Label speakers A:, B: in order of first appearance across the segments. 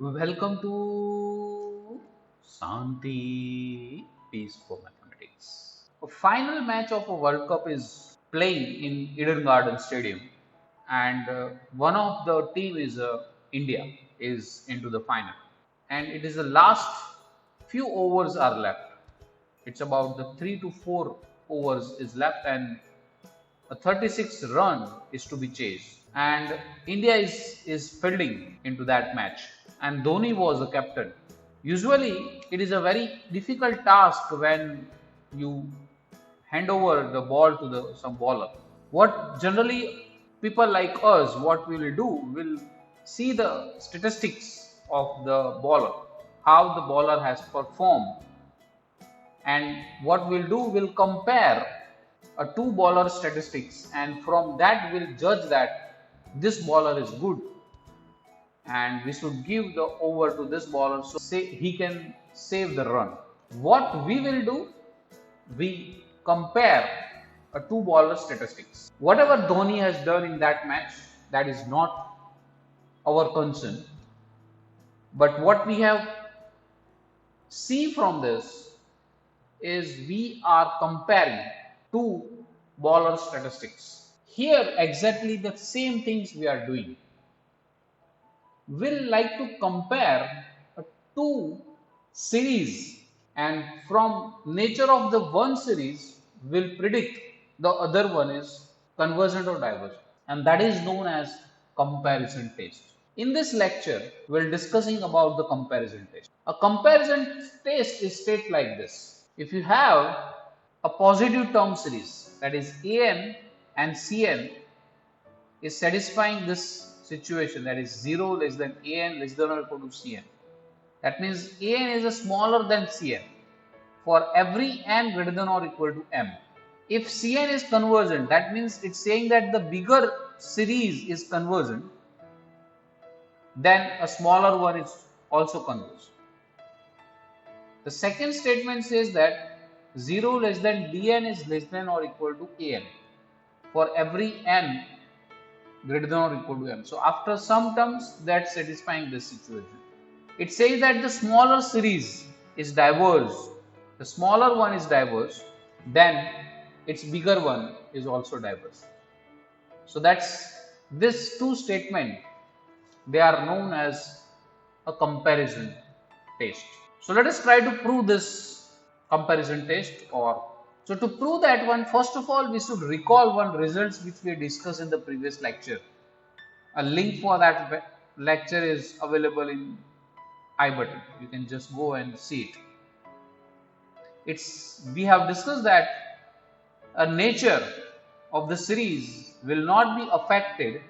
A: Welcome to Shanti-Peace for Mathematics. A final match of a World Cup is playing in Eden Garden Stadium, and one of the team is India is into the final, and it is the last few overs are left. It's about the 3 to 4 overs is left, and a 36 run is to be chased, and India is fielding into that match, and Dhoni was the captain. Usually, it is a very difficult task when you hand over the ball to the some bowler. What generally people like us, what we will do, will see the statistics of the bowler, how the bowler has performed, and what we'll do, we'll compare a two bowler statistics, and from that we'll judge that this bowler is good and we should give the over to this bowler so say he can save the run. What we will do, we compare a two bowler statistics. Whatever Dhoni has done in that match, that is not our concern, but what we have see from this is we are comparing two bowler statistics. Here exactly the same things we are doing. We'll like to compare two series, and from nature of the one series we'll predict the other one is convergent or divergent, and that is known as comparison test. In this lecture we're discussing about the comparison test. A comparison test is state like this: if you have a positive term series, that is an and cn is satisfying this situation, that is 0 less than an less than or equal to cn. That means an is a smaller than cn for every n greater than or equal to m. If cn is convergent, that means it's saying that the bigger series is convergent, then a smaller one is also convergent. The second statement says that 0 less than dn is less than or equal to an for every n greater than or equal to m. So after some terms, that's satisfying this situation. It says that the smaller series is diverged, the smaller one is diverged, then its bigger one is also diverged. So that's this two statement, they are known as a comparison test. So let us try to prove this comparison test. Or so to prove that one, first of all we should recall one results which we discussed in the previous lecture. A link for that lecture is available in I button. You can just go and see it. We have discussed that a nature of the series will not be affected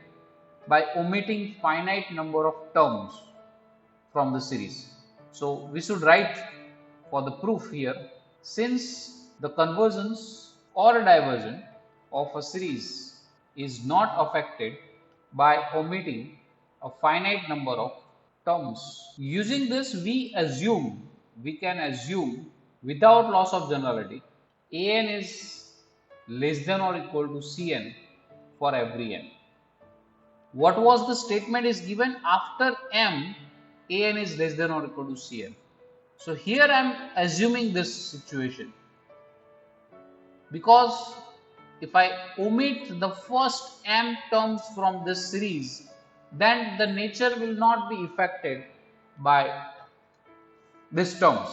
A: by omitting finite number of terms from the series. So we should write for the proof here, since the convergence or divergence of a series is not affected by omitting a finite number of terms. Using this, we can assume without loss of generality, an is less than or equal to cn for every n. What was the statement is given after m, an is less than or equal to cn. So here I am assuming this situation, because if I omit the first m terms from this series, then the nature will not be affected by these terms.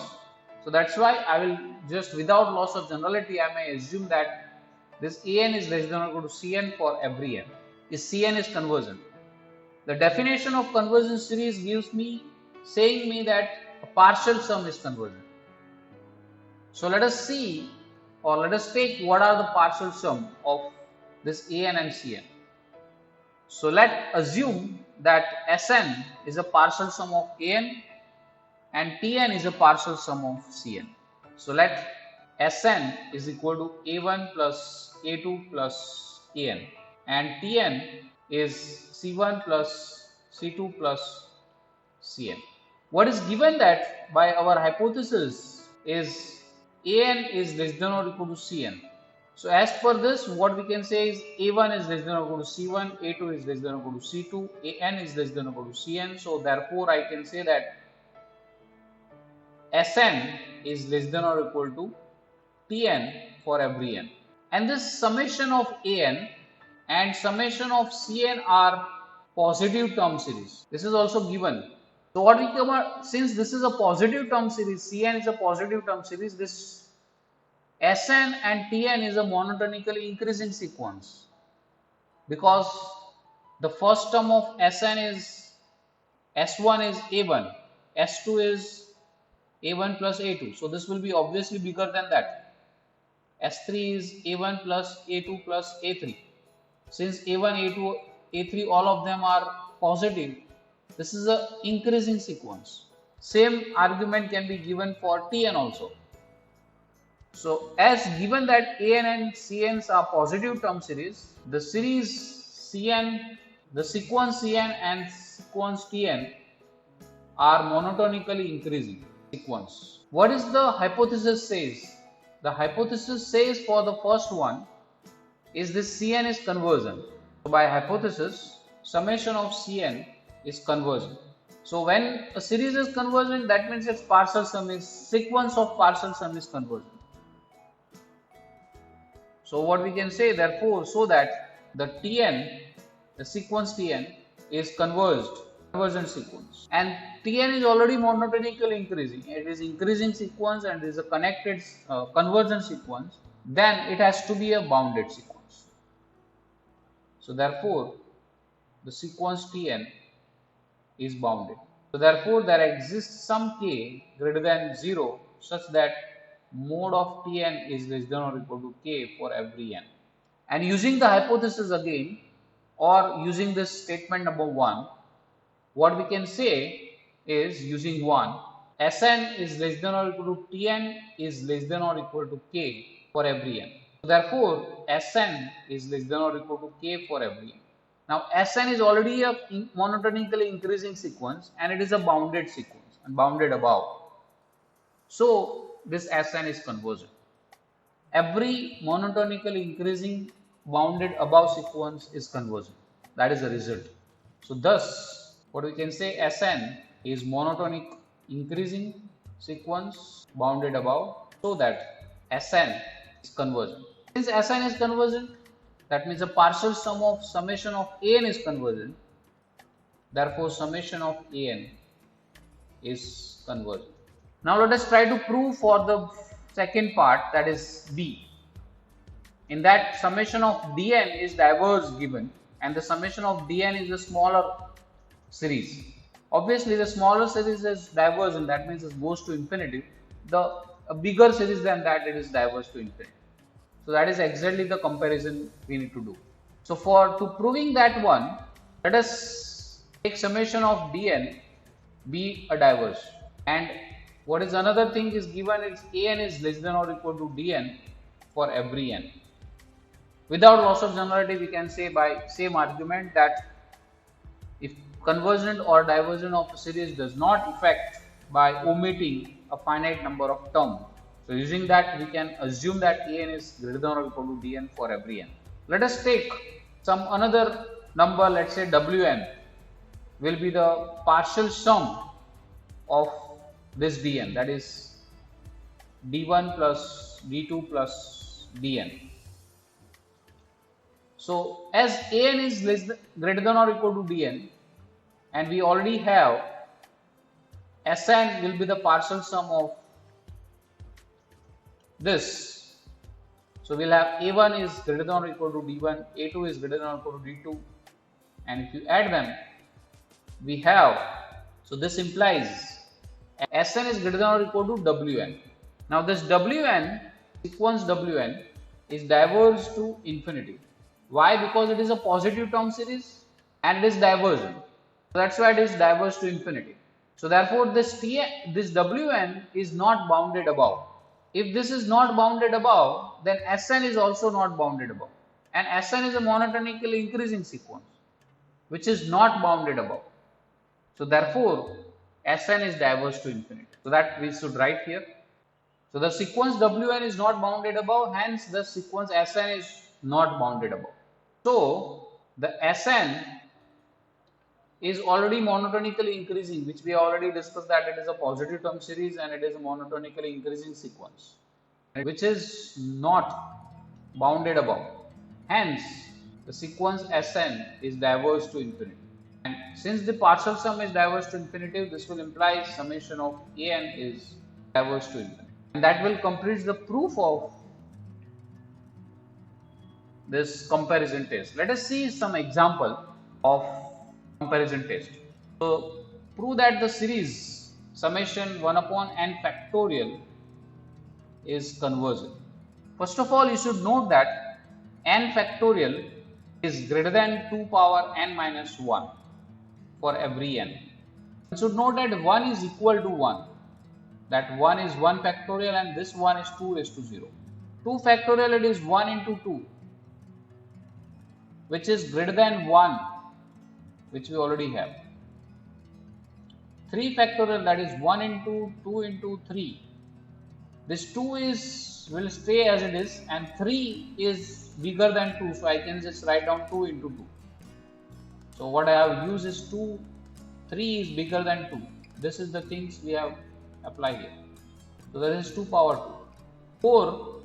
A: So that's why I will just, without loss of generality, I may assume that this an is less than or equal to cn for every n. If cn is convergent, the definition of convergent series gives me, saying me that a partial sum is convergent. So let us see, or let us take what are the partial sum of this an and cn. So let assume that Sn is a partial sum of an and Tn is a partial sum of Cn. So let Sn is equal to A1 plus A2 plus An, and Tn is C1 plus C2 plus Cn. What is given that by our hypothesis is An is less than or equal to Cn. So as per this, what we can say is A1 is less than or equal to C1, A2 is less than or equal to C2, AN is less than or equal to CN. So therefore, I can say that Sn is less than or equal to Tn for every n. And this summation of An and summation of Cn are positive term series. This is also given. So what we come out, since this is a positive term series, Cn is a positive term series, this Sn and Tn is a monotonically increasing sequence, because the first term of Sn is S1 is A1, S2 is A1 plus A2. So this will be obviously bigger than that. S3 is A1 plus A2 plus A3. Since A1, A2, A3 all of them are positive, this is a increasing sequence. Same argument can be given for Tn also. So as given that An and Cns are positive term series, the series Cn, the sequence Cn and sequence Tn are monotonically increasing sequence. What is the hypothesis says? The hypothesis says for the first one is this Cn is convergent. So by hypothesis, summation of Cn is convergent. So when a series is convergent, that means its partial sum is sequence of partial sum is convergent. So what we can say therefore, so that the Tn, the sequence Tn is convergent sequence, and Tn is already monotonically increasing. It is increasing sequence and is a connected convergent sequence. Then it has to be a bounded sequence. So therefore, the sequence Tn is bounded. So therefore, there exists some k greater than 0 such that mode of Tn is less than or equal to k for every n. And using the hypothesis again, or using this statement number 1, what we can say is, using 1, Sn is less than or equal to Tn is less than or equal to k for every n. So therefore, Sn is less than or equal to k for every n. Now Sn is already a monotonically increasing sequence and it is a bounded sequence and bounded above. So this Sn is convergent. Every monotonically increasing bounded above sequence is convergent. That is the result. So thus, what we can say, Sn is monotonic increasing sequence bounded above, so that Sn is convergent. Since Sn is convergent, that means the partial sum of summation of An is convergent. Therefore, summation of An is convergent. Now let us try to prove for the second part, that is B. In that, summation of Dn is diverse given, and the summation of Dn is a smaller series. Obviously, the smaller series is divergent, that means it goes to infinity. A bigger series than that, it is diverse to infinity. So that is exactly the comparison we need to do. So to proving that one, let us take summation of Dn be a diverse. And what is another thing is given is An is less than or equal to Dn for every n. Without loss of generality, we can say by same argument that if convergent or divergent of a series does not affect by omitting a finite number of terms. So using that, we can assume that An is greater than or equal to Dn for every n. Let us take some another number, let's say Wn will be the partial sum of this Dn, that is D1 plus D2 plus Dn. So as An is greater than or equal to Dn, and we already have Sn will be the partial sum of this. So we'll have A1 is greater than or equal to D1, A2 is greater than or equal to D2, and if you add them, we have, so this implies Sn is greater than or equal to Wn. Now this Wn, sequence Wn, is diverged to infinity. Why? Because it is a positive term series and it is divergent. So that's why it is diverged to infinity. So therefore this Wn is not bounded above. If this is not bounded above, then Sn is also not bounded above. And Sn is a monotonically increasing sequence, which is not bounded above. So therefore, Sn is diverged to infinity. So that we should write here. So the sequence Wn is not bounded above, hence the sequence Sn is not bounded above. So the Sn is already monotonically increasing, which we already discussed that it is a positive term series and it is a monotonically increasing sequence, which is not bounded above. Hence, the sequence Sn is diverged to infinity. And since the partial sum is diverged to infinitive, this will imply summation of An is diverged to infinity. And that will complete the proof of this comparison test. Let us see some example of comparison test. So, prove that the series summation 1 upon n factorial is convergent. First of all, you should note that n factorial is greater than 2 power n minus 1 for every n. You should note that 1 is equal to 1. That 1 is 1 factorial and this 1 is 2 raised to 0. 2 factorial, it is 1 into 2, which is greater than 1, which we already have. 3 factorial, that is 1 into 2 into 3. This 2 will stay as it is and 3 is bigger than 2, so I can just write down 2 into 2. So what I have used is 2, 3 is bigger than 2. This is the things we have applied here. So there is 2 power 2. 4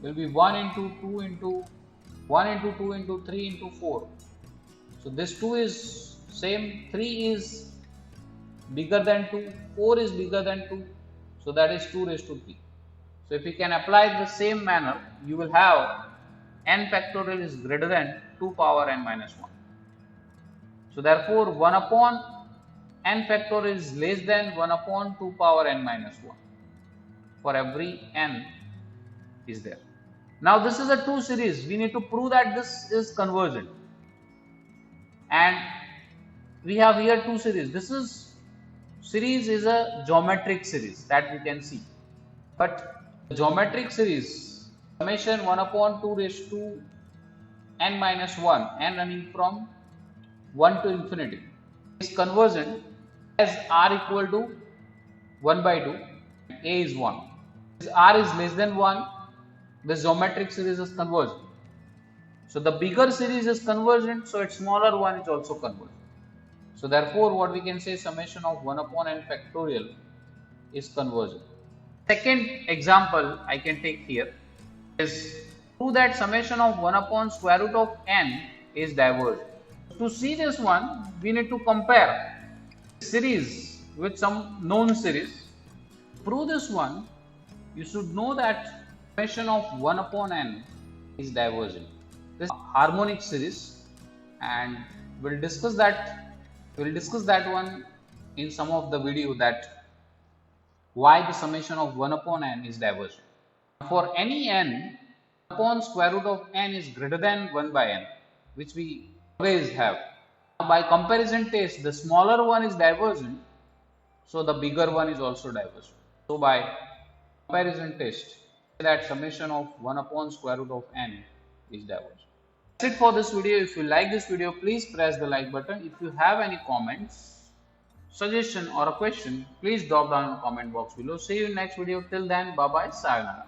A: will be 1 into 2 into 1 into 2 into 3 into 4. So this 2 is same, 3 is bigger than 2, 4 is bigger than 2. So that is 2 raised to 3. So if you can apply the same manner, you will have n factorial is greater than 2 power n minus 1. So therefore 1 upon n factorial is less than 1 upon 2 power n minus 1 for every n is there. Now this is a 2 series. We need to prove that this is convergent. And we have here 2 series. This series is a geometric series that we can see. But the geometric series summation 1 upon 2 raised to n minus 1, n running from 1 to infinity, is convergent as r equal to 1 by 2, a is 1. As r is less than 1, this geometric series is convergent. So the bigger series is convergent, so its smaller one is also convergent. So therefore what we can say, summation of 1 upon n factorial is convergent. Second example I can take here is prove that summation of 1 upon square root of n is divergent. To see this one, we need to compare series with some known series. To prove this one, you should know that summation of 1 upon n is divergent. This is harmonic series, and we'll discuss that one in some of the video, that why the summation of 1 upon n is divergent. For any n, 1 upon square root of n is greater than 1 by n, which we always have. By comparison test, the smaller one is divergent, so the bigger one is also divergent. So by comparison test, that summation of 1 upon square root of n is divergent. That's it for this video. If you like this video, please press the like button. If you have any comments, suggestion or a question, please drop down in the comment box below. See you in next video. Till then, bye bye, sayonara.